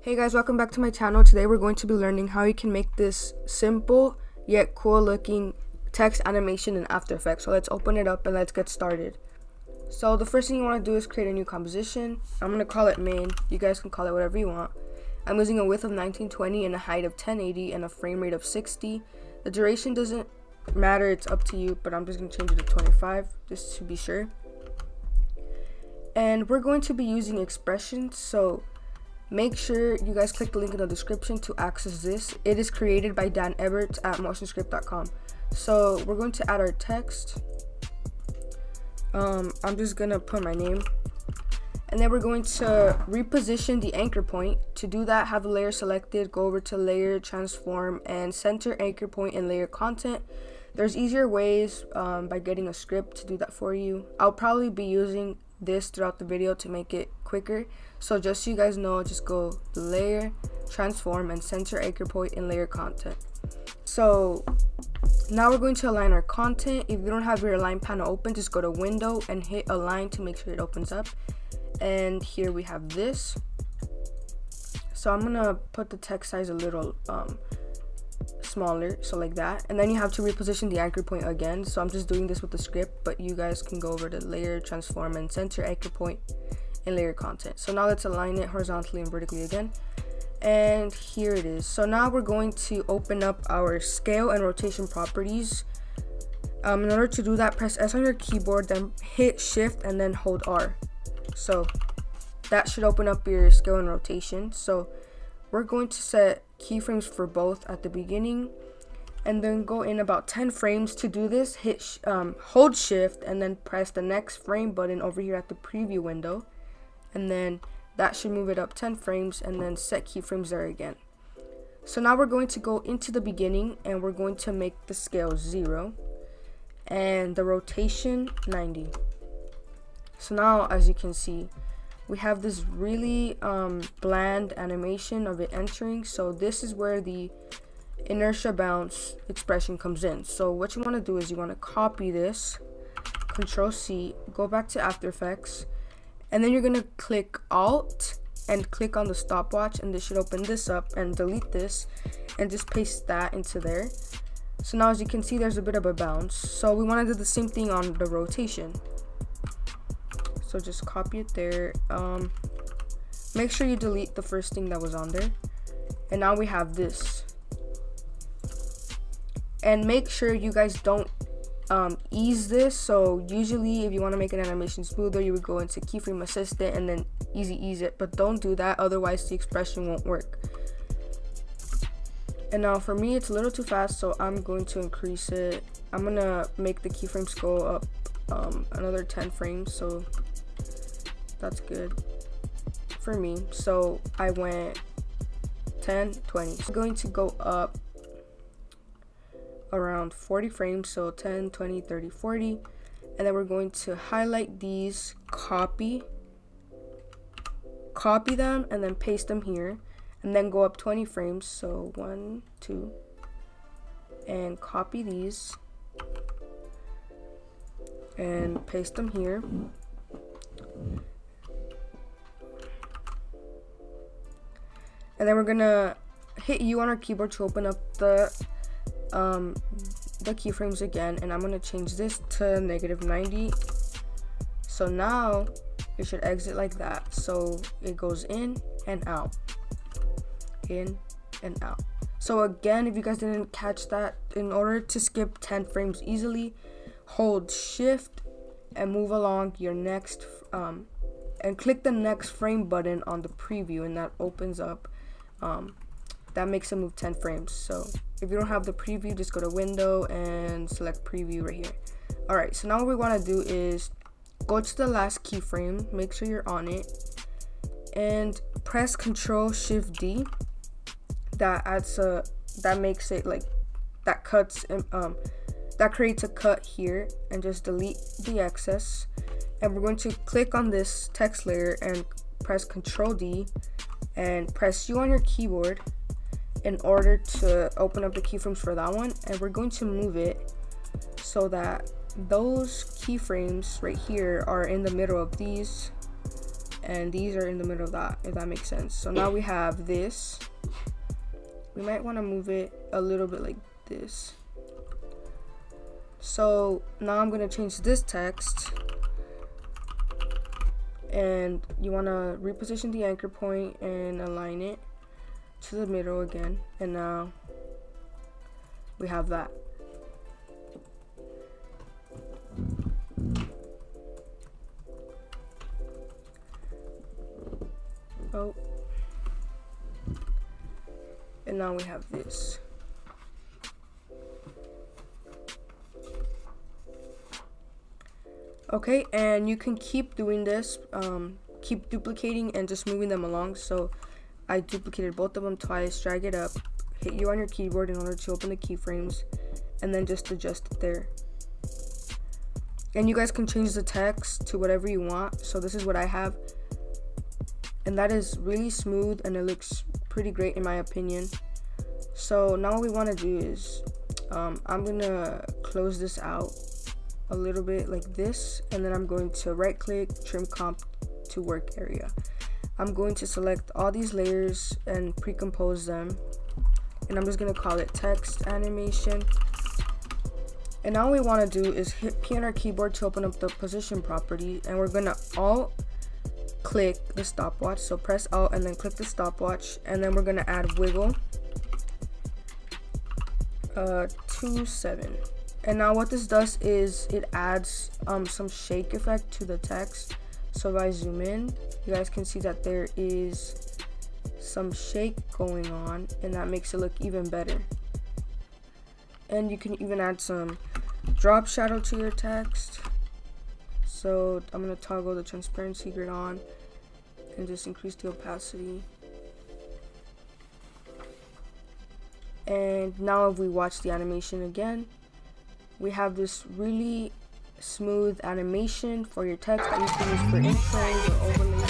Hey guys, welcome back to my channel. Today we're going to be learning how you can make this simple yet cool looking text animation in After Effects. So let's open it up and let's get started. So the first thing you want to do is create a new composition. I'm going to call it main. You guys can call it whatever you want. I'm using a width of 1920 and a height of 1080 and a frame rate of 60. The duration doesn't matter, it's up to you, but I'm just going to change it to 25 just to be sure. And we're going to be using expressions, so make sure you guys click the link in the description to access this. It is created by Dan Eberts at motionscript.com. So we're going to add our text. I'm just gonna put my name, and then we're going to reposition the anchor point. To do that, have the layer selected, go over to layer, transform, and center anchor point in layer content. There's easier ways by getting a script to do that for you. I'll probably be using this throughout the video to make it quicker, so just so you guys know, just go layer, transform, and center anchor point in layer content. So now we're going to align our content. If you don't have your align panel open, just go to window and hit align to make sure it opens up. And here we have this. So I'm gonna put the text size a little smaller, so like that. And then you have to reposition the anchor point again. So I'm just doing this with the script, but you guys can go over to layer, transform, and center anchor point in layer content. So now let's align it horizontally and vertically again. And here it is. So now we're going to open up our scale and rotation properties. In order to do that, press S on your keyboard, then hit shift and then hold R. So that should open up your scale and rotation. So we're going to set keyframes for both at the beginning, and then go in about 10 frames. To do this, hit hold shift and then press the next frame button over here at the preview window, and then that should move it up 10 frames, and then set keyframes there again. So now we're going to go into the beginning and we're going to make the scale 0 and the rotation 90. So now, as you can see, we have this really bland animation of it entering. So this is where the inertia bounce expression comes in. So what you want to do is you want to copy this, Control C, go back to After Effects, and then you're going to click Alt and click on the stopwatch, and this should open this up, and delete this and just paste that into there. So now, as you can see, there's a bit of a bounce. So we want to do the same thing on the rotation. So just copy it there. Make sure you delete the first thing that was on there. And now we have this. And make sure you guys don't ease this. So usually if you want to make an animation smoother, you would go into keyframe assistant and then ease it, but don't do that, otherwise the expression won't work. And now for me, it's a little too fast, so I'm going to increase it. I'm gonna make the keyframes go up another 10 frames, so that's good for me. So I went 10, 20. I'm going to go up around 40 frames, so 10, 20, 30, 40, and then we're going to highlight these, copy them, and then paste them here, and then go up 20 frames, so 1, 2, and copy these and paste them here. And then we're gonna hit U on our keyboard to open up the keyframes again, and I'm gonna change this to -90. So now it should exit like that. So it goes in and out, in and out. So again, if you guys didn't catch that, in order to skip 10 frames easily, hold shift and move along your next and click the next frame button on the preview, and that opens up that makes it move 10 frames. So if you don't have the preview, just go to window and select preview right here. Alright, so now what we want to do is go to the last keyframe, make sure you're on it, and press Control Shift D. That makes it like that cuts that creates a cut here, and just delete the excess. And we're going to click on this text layer and press Control D and press U on your keyboard in order to open up the keyframes for that one. And we're going to move it so that those keyframes right here are in the middle of these, and these are in the middle of that, if that makes sense. So now we have this. We might want to move it a little bit like this. So now I'm going to change this text, and you want to reposition the anchor point and align it to the middle again, and now we have that. Oh, and now we have this. Okay, and you can keep doing this, keep duplicating and just moving them along. So I duplicated both of them twice, drag it up, hit U on your keyboard in order to open the keyframes, and then just adjust it there. And you guys can change the text to whatever you want. So this is what I have, and that is really smooth and it looks pretty great in my opinion. So now what we want to do is I'm gonna close this out a little bit like this, and then I'm going to right click, trim comp to work area. I'm going to select all these layers and pre-compose them, and I'm just going to call it text animation. And now what we want to do is hit P on our keyboard to open up the position property, and we're going to alt click the stopwatch. So press alt and then click the stopwatch, and then we're going to add wiggle to 7. And now what this does is it adds some shake effect to the text. So if I zoom in, you guys can see that there is some shake going on, and that makes it look even better. And you can even add some drop shadow to your text. So I'm going to toggle the transparency grid on and just increase the opacity. And now if we watch the animation again, we have this really smooth animation for your text that you can use for intros or overlays.